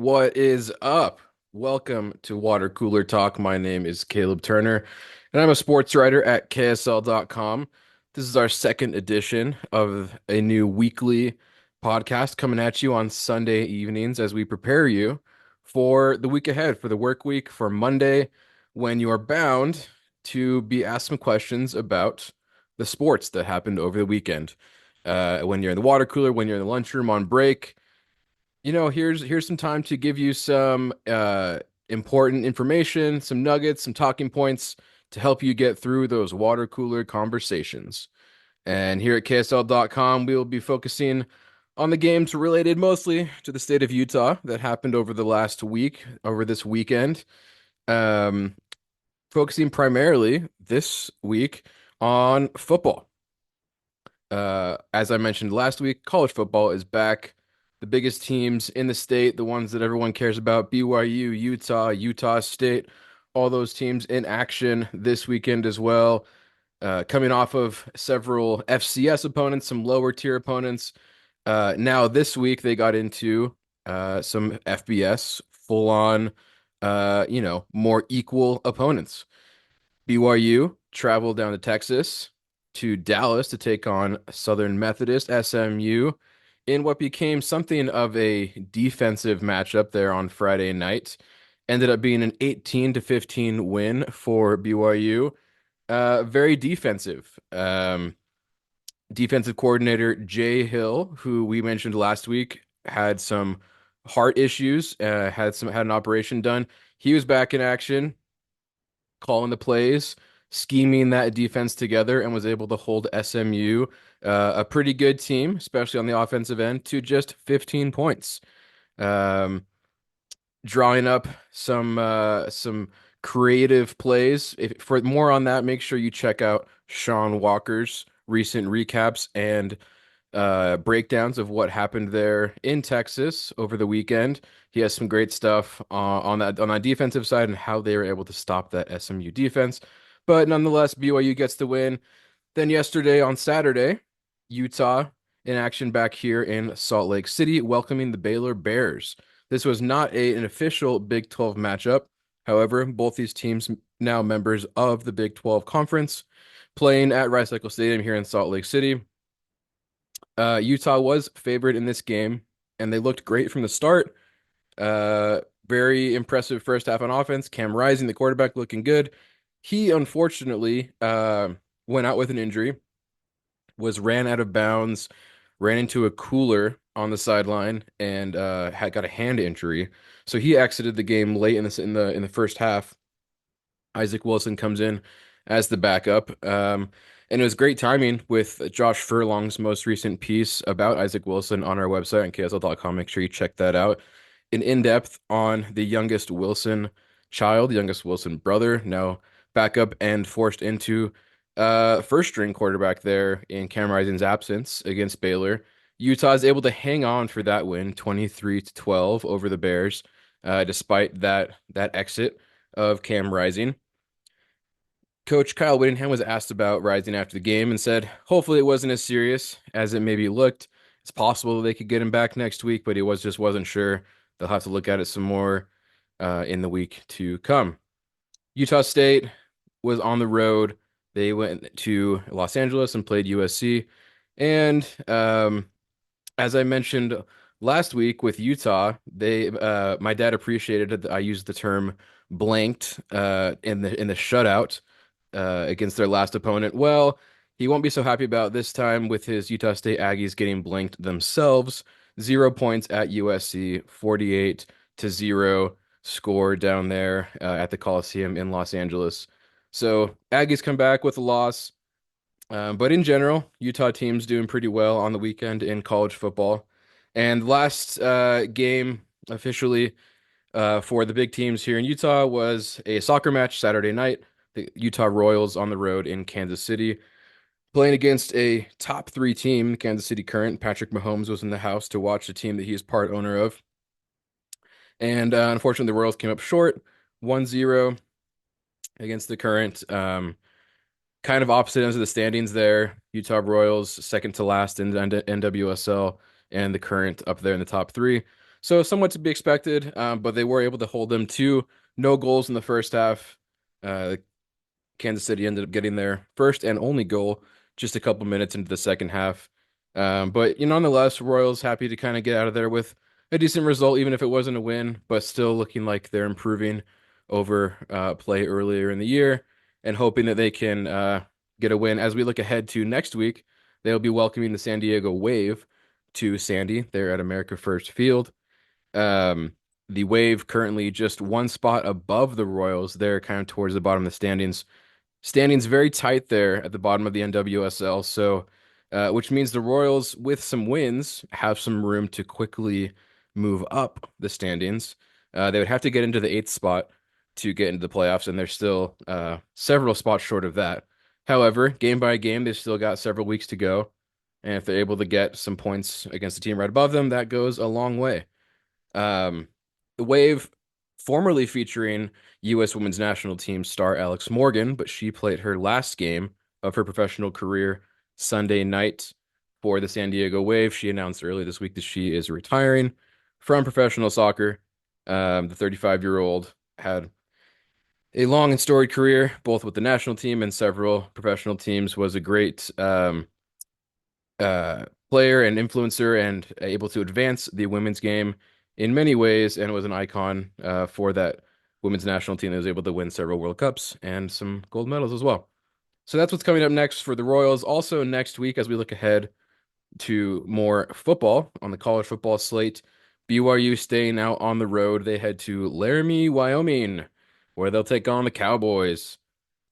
What is up? Welcome to Water Cooler Talk. My name is Caleb Turner, and I'm a sports writer at KSL.com. This is our second edition of a new weekly podcast coming at you on Sunday evenings as we prepare you for the week ahead, for the work week, for Monday, when you are bound to be asked some questions about the sports that happened over the weekend. When you're in the water cooler, when you're in the lunchroom on break, here's some time to give you some important information, some nuggets, some talking points to help you get through those water cooler conversations. And here at KSL.com, we will be focusing on the games related mostly to the state of Utah that happened over the last week, over this weekend. Um, Focusing primarily this week on football. As I mentioned last week, college football is back. The biggest teams in the state, the ones that everyone cares about, BYU, Utah, Utah State, all those teams in action this weekend as well. Coming off of several FCS opponents, some lower tier opponents. Now this week they got into some FBS, full on, more equal opponents. BYU traveled down to Texas to Dallas to take on Southern Methodist SMU in what became something of a defensive matchup there on Friday night. Ended up being an 18-15 win for BYU. Very defensive. Defensive coordinator Jay Hill, who we mentioned last week, had some heart issues, had an operation done. He was back in action calling the plays, scheming that defense together, and was able to hold SMU, a pretty good team, especially on the offensive end, to just 15 points. Um, Drawing up some creative plays. For more on that, make sure you check out Sean Walker's recent recaps and breakdowns of what happened there in Texas over the weekend. He has some great stuff on that defensive side and how they were able to stop that SMU defense. But nonetheless, BYU gets the win. Then yesterday on Saturday, Utah in action back here in Salt Lake City, welcoming the Baylor Bears. This was not an official Big 12 matchup. However, both these teams now members of the Big 12 Conference, playing at Rice Eccles Stadium here in Salt Lake City. Utah was favored in this game, and they looked great from the start. Very impressive first half on offense. Cam Rising, the quarterback, looking good. He unfortunately went out with an injury, was ran out of bounds, ran into a cooler on the sideline, and had got a hand injury. So he exited the game late in the first half. Isaac Wilson comes in as the backup. And it was great timing with Josh Furlong's most recent piece about Isaac Wilson on our website on KSL.com. Make sure you check that out. An in-depth on the youngest Wilson child, the youngest Wilson brother, now backup and forced into first string quarterback there in Cam Rising's absence against Baylor. Utah is able to hang on for that win, 23-12 over the Bears, despite that exit of Cam Rising. Coach Kyle Whittingham was asked about Rising after the game and said, hopefully it wasn't as serious as it maybe looked. It's possible they could get him back next week, but he just wasn't sure. They'll have to look at it some more in the week to come. Utah State was on the road. They went to Los Angeles and played USC. And as I mentioned last week with Utah, my dad appreciated that I used the term blanked in the shutout against their last opponent. Well, he won't be so happy about this time with his Utah State Aggies getting blanked themselves. 0 points at USC, 48-0 score down there at the Coliseum in Los Angeles. So Aggies come back with a loss. But in general, Utah team's doing pretty well on the weekend in college football. And last game officially for the big teams here in Utah was a soccer match Saturday night. The Utah Royals on the road in Kansas City, playing against a top three team, the Kansas City Current. Patrick Mahomes was in the house to watch the team that he is part owner of. And unfortunately, the Royals came up short, 1-0 against the Current. Kind of opposite ends of the standings there. Utah Royals second to last in NWSL, and the Current up there in the top three. So somewhat to be expected, but they were able to hold them to no goals in the first half. Uh, Kansas City ended up getting their first and only goal just a couple minutes into the second half. But nonetheless, Royals happy to kind of get out of there with a decent result, even if it wasn't a win, but still looking like they're improving over play earlier in the year and hoping that they can get a win. As we look ahead to next week, they'll be welcoming the San Diego Wave to Sandy. They're at America First Field. Um, the Wave currently just one spot above the Royals. They're kind of towards the bottom of the standings. Standings very tight there at the bottom of the NWSL. So, which means the Royals, with some wins, have some room to quickly move up the standings. They would have to get into the eighth spot to get into the playoffs, and they're still several spots short of that. However, game by game, they've still got several weeks to go. And if they're able to get some points against the team right above them, that goes a long way. Um, the Wave, formerly featuring U.S. women's national team star Alex Morgan, but she played her last game of her professional career Sunday night for the San Diego Wave. She announced earlier this week that she is retiring from professional soccer. The 35-year-old had a long and storied career, both with the national team and several professional teams, was a great player and influencer and able to advance the women's game in many ways and was an icon for that women's national team that was able to win several World Cups and some gold medals as well. So that's what's coming up next for the Royals. Also, next week, as we look ahead to more football on the college football slate, BYU staying out on the road. They head to Laramie, Wyoming, where they'll take on the Cowboys,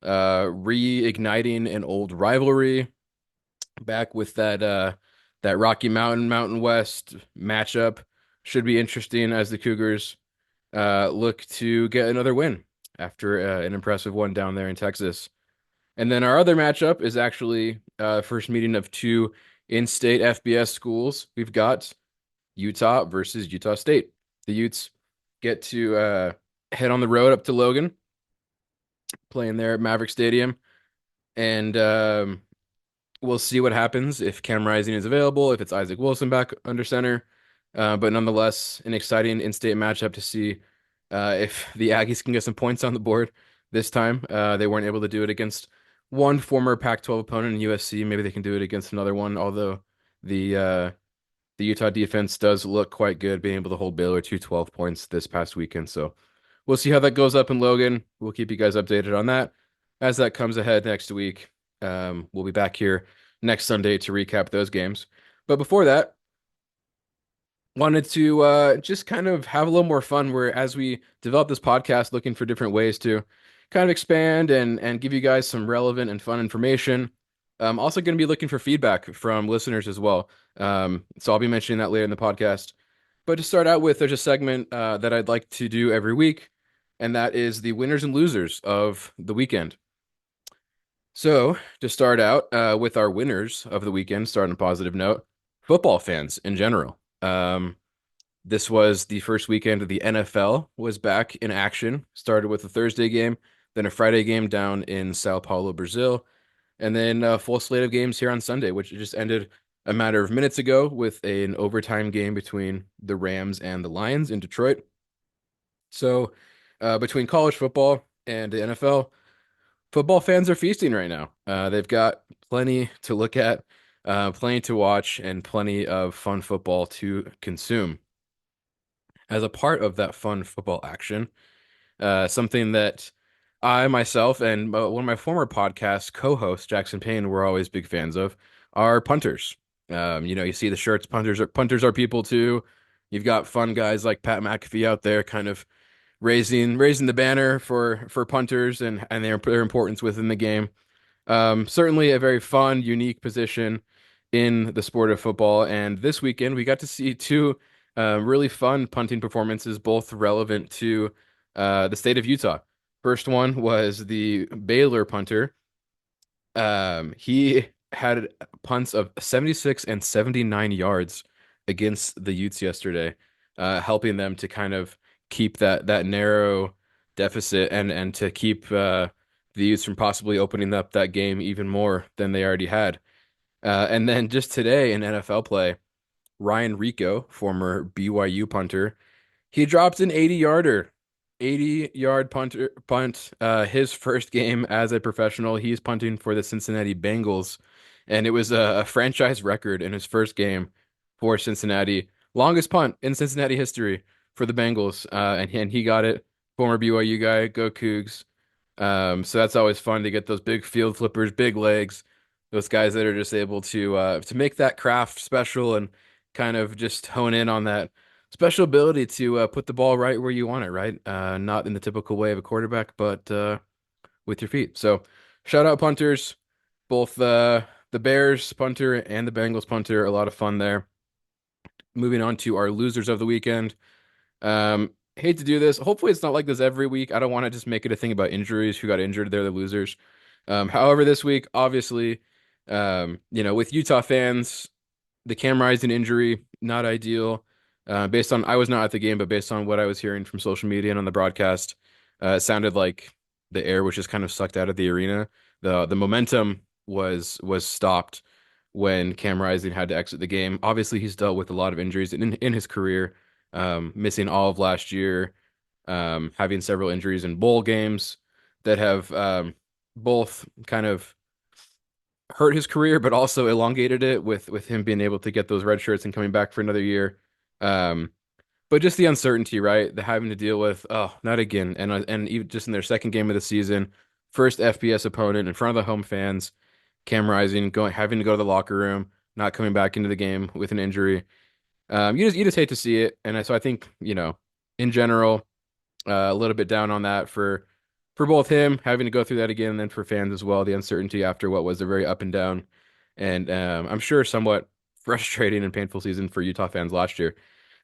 reigniting an old rivalry back with that Rocky Mountain West matchup. Should be interesting as the Cougars look to get another win after an impressive one down there in Texas. And then our other matchup is actually first meeting of two in-state FBS schools. We've got Utah versus Utah State. The Utes get to head on the road up to Logan, playing there at Maverick Stadium, and we'll see what happens if Cam Rising is available, if it's Isaac Wilson back under center. But nonetheless, an exciting in-state matchup to see if the Aggies can get some points on the board this time. They weren't able to do it against one former Pac-12 opponent in USC. Maybe they can do it against another one, although the Utah defense does look quite good, being able to hold Baylor to 12 points this past weekend. So we'll see how that goes up in Logan. We'll keep you guys updated on that as that comes ahead next week. We'll be back here next Sunday to recap those games. But before that, wanted to just kind of have a little more fun where as we develop this podcast, looking for different ways to kind of expand and give you guys some relevant and fun information. I'm also going to be looking for feedback from listeners as well. So I'll be mentioning that later in the podcast. But to start out with, there's a segment that I'd like to do every week, and that is the winners and losers of the weekend. So, to start out with our winners of the weekend, start on a positive note, football fans in general. This was the first weekend of the NFL was back in action. Started with a Thursday game, then a Friday game down in Sao Paulo, Brazil, and then a full slate of games here on Sunday, which just ended a matter of minutes ago with an overtime game between the Rams and the Lions in Detroit. So, between college football and the NFL, football fans are feasting right now. They've got plenty to look at, plenty to watch, and plenty of fun football to consume. As a part of that fun football action, something that I myself and one of my former podcast co-hosts, Jackson Payne, were always big fans of, are punters. You see the shirts. Punters are people too. You've got fun guys like Pat McAfee out there, kind of raising the banner for punters and their importance within the game. Certainly a very fun, unique position in the sport of football. And this weekend, we got to see two really fun punting performances, both relevant to the state of Utah. First one was the Baylor punter. He had punts of 76 and 79 yards against the Utes yesterday, helping them to kind of keep that narrow deficit and to keep the Utes from possibly opening up that game even more than they already had. And then just today in NFL play, Ryan Rico, former BYU punter, he dropped an 80-yarder, 80-yard punt. His first game as a professional. He's punting for the Cincinnati Bengals, and it was a franchise record in his first game for Cincinnati. Longest punt in Cincinnati history for the Bengals, and he got it. Former BYU guy, go Cougs. So that's always fun to get those big field flippers, big legs, those guys that are just able to make that craft special and kind of just hone in on that special ability to put the ball right where you want it, right? Not in the typical way of a quarterback, but with your feet. So shout out punters, both the Bears punter and the Bengals punter. A lot of fun there. Moving on to our losers of the weekend. Hate to do this. Hopefully, it's not like this every week. I don't want to just make it a thing about injuries. Who got injured, they're the losers. However, this week, obviously, with Utah fans, the Cam Rising injury, not ideal. Based on, I was not at the game, but based on what I was hearing from social media and on the broadcast, it sounded like the air was just kind of sucked out of the arena. The momentum was stopped when Cam Rising had to exit the game. Obviously, he's dealt with a lot of injuries in his career, missing all of last year, having several injuries in bowl games that have both kind of hurt his career, but also elongated it with him being able to get those red shirts and coming back for another year. Um, but just the uncertainty, right? The having to deal with, oh, not again, and even just in their second game of the season, first FBS opponent in front of the home fans, Cam Rising going having to go to the locker room, not coming back into the game with an injury. You just hate to see it, and so I think in general, a little bit down on that for both him having to go through that again, and then for fans as well, the uncertainty after what was a very up and down, and I'm sure somewhat frustrating and painful season for Utah fans last year.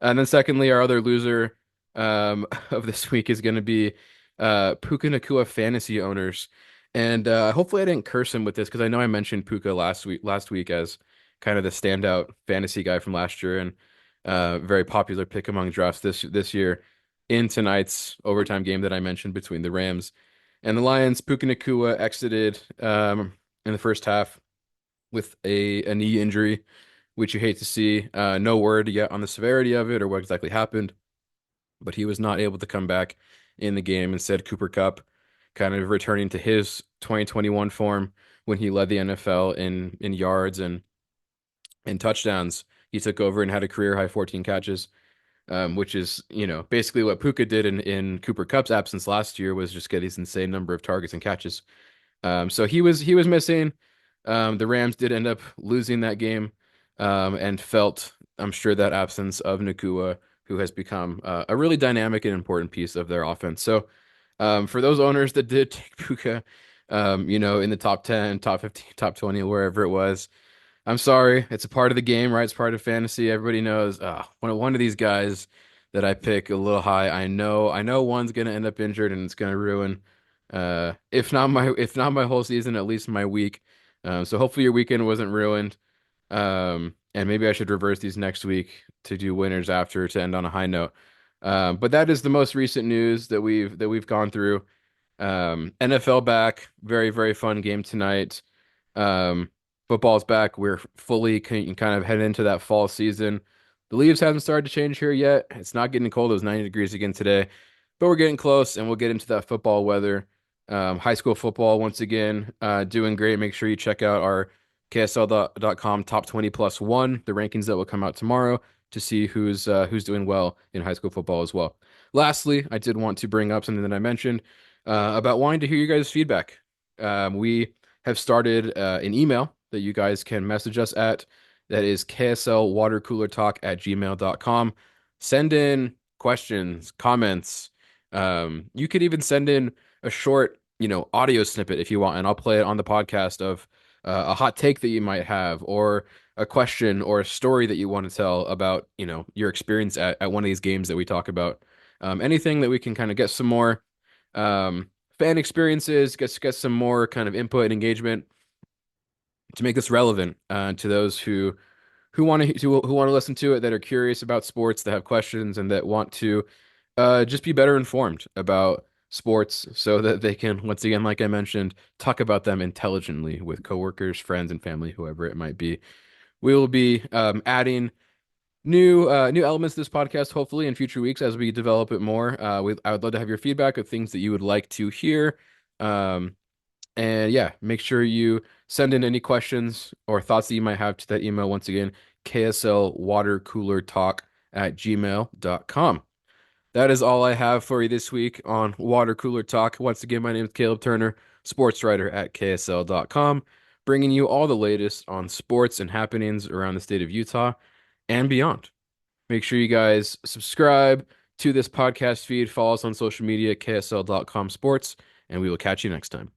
And then secondly, our other loser of this week is going to be Puka Nacua fantasy owners. And hopefully I didn't curse him with this because I know I mentioned Puka last week as kind of the standout fantasy guy from last year and very popular pick among drafts this year in tonight's overtime game that I mentioned between the Rams and the Lions. Puka Nacua exited in the first half with a knee injury, which you hate to see. No word yet on the severity of it or what exactly happened, but he was not able to come back in the game. Instead, Cooper Kupp kind of returning to his 2021 form when he led the NFL in yards and touchdowns. He took over and had a career high 14 catches, which is, basically what Puka did in Cooper Kupp's absence last year was just get his insane number of targets and catches. So he was missing. The Rams did end up losing that game, and felt, I'm sure, that absence of Nacua, who has become a really dynamic and important piece of their offense. So, for those owners that did take Puka, in the top 10, top 15, top 20, wherever it was, I'm sorry. It's a part of the game, right? It's part of fantasy. Everybody knows. One of these guys that I pick a little high, I know one's gonna end up injured, and it's gonna ruin, if not my whole season, at least my week. So hopefully your weekend wasn't ruined. And maybe I should reverse these next week to do winners after to end on a high note. But that is the most recent news that we've gone through. NFL back, very, very fun game tonight. Um, Football's back. We're fully kind of heading into that fall season. The leaves haven't started to change here yet. It's not getting cold. It was 90 degrees again today, but we're getting close, and we'll get into that football weather. High school football, once again, doing great. Make sure you check out our KSL.com top 20 plus one, the rankings that will come out tomorrow to see who's doing well in high school football as well. Lastly, I did want to bring up something that I mentioned about wanting to hear you guys' feedback. We have started an email that you guys can message us at. That is kslwatercoolertalk@gmail.com. Send in questions, comments. You could even send in a short, audio snippet if you want, and I'll play it on the podcast of a hot take that you might have, or a question or a story that you want to tell about, your experience at one of these games that we talk about. Anything that we can kind of get some more fan experiences, get some more kind of input and engagement to make this relevant to those who want to listen to it, that are curious about sports, that have questions, and that want to just be better informed about sports, so that they can, once again, like I mentioned, talk about them intelligently with coworkers, friends, and family, whoever it might be. We will be adding new elements to this podcast, hopefully in future weeks as we develop it more. I would love to have your feedback of things that you would like to hear. Um, and yeah, make sure you send in any questions or thoughts that you might have to that email. Once again, kslwatercoolertalk@gmail.com. That is all I have for you this week on Water Cooler Talk. Once again, my name is Caleb Turner, sports writer at KSL.com, bringing you all the latest on sports and happenings around the state of Utah and beyond. Make sure you guys subscribe to this podcast feed, follow us on social media, KSL.com sports, and we will catch you next time.